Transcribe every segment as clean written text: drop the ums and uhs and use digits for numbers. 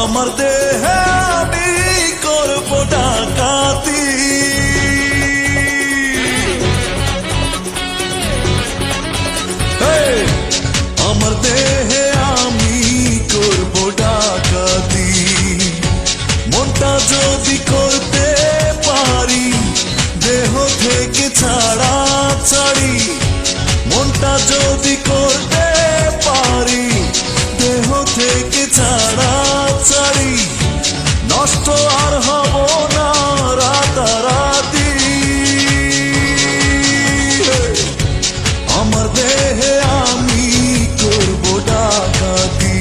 আমার দেহে আমি করব ডাকাতি। আমার দেহে আমি করব ডাকাতি। মনটা যদি করতে পারি দেহ থেকে ছাড়া ছাড়ি, মনটা যদি করতে পারি দেহ থেকে ছাড়া ছাড়ি, নষ্ট আর হব না রাতারাতি। আমার দেহে আমি করব ডাকাতি,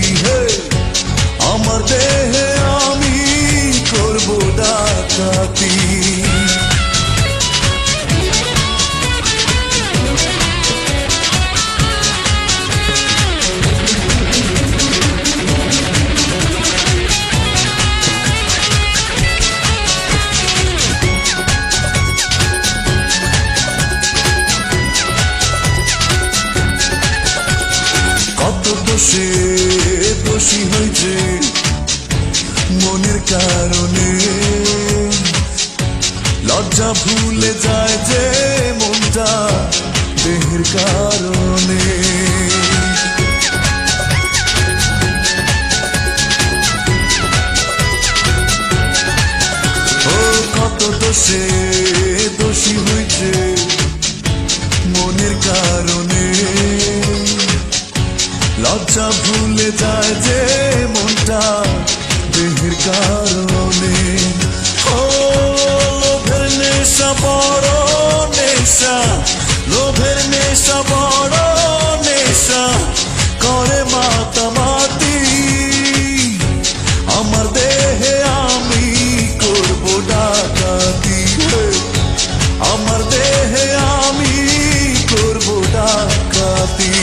আমার দেহে আমি করব ডাকাতি। কত দোষে দোষী হয়েছে মনের কারণে, লজ্জা ভুলে যায় যে মনটা দেহের কারণে। ও কত দোষে দোষী হয়েছে মনের কারণে, লজ্জা ভুলে যায় যে মনটা দেহের কারণে। ও লোভের নেশা বড় নেশা, লোভের নেশা বড় নেশা করে মাতামাতি। আমার দেহে আমি করব ডাকাতি, আমার দেহে আমি করব ডাকাতি।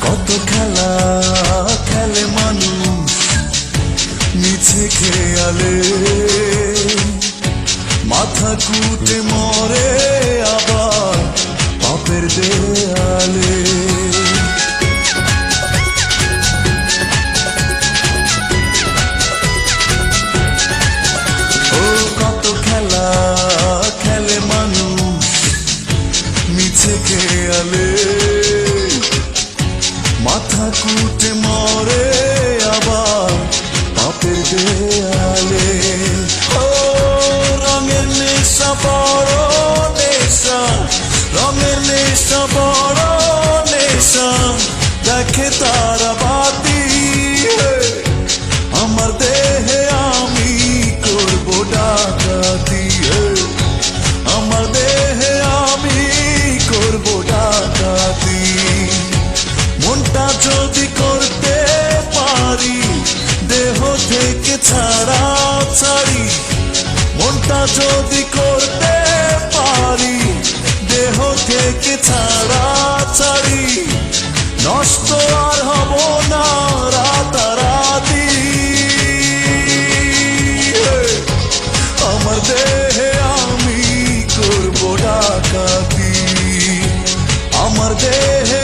কত খেলা খেলে মানুষ মিছে খেয়ালে, মাথা কুটে মরে আবার পাপের দেয়ালে। ও কত খেলা খেলে মানুষ মিছে খেয়ালে, মাথা কুটে মরে আবার পাপের দেয়ালে। ও রঙের নেশা বড় নেশা, রঙের নেশা বড় নেশা দেখে তারা বাতি। আমার দেহে আমি করব ডাকাতি, আমার দেহে আমি করব ডাকাতি। মনটা যদি করতে পারি দেহ থেকে ছাড়া ছাড়ি, মনটা যদি করতে পারি দেহ থেকে ছাড়া ছাড়ি, নষ্ট আর হব না রাতারাতি। আমার দেহে আমি করব ডাকাতি, আমার দেহে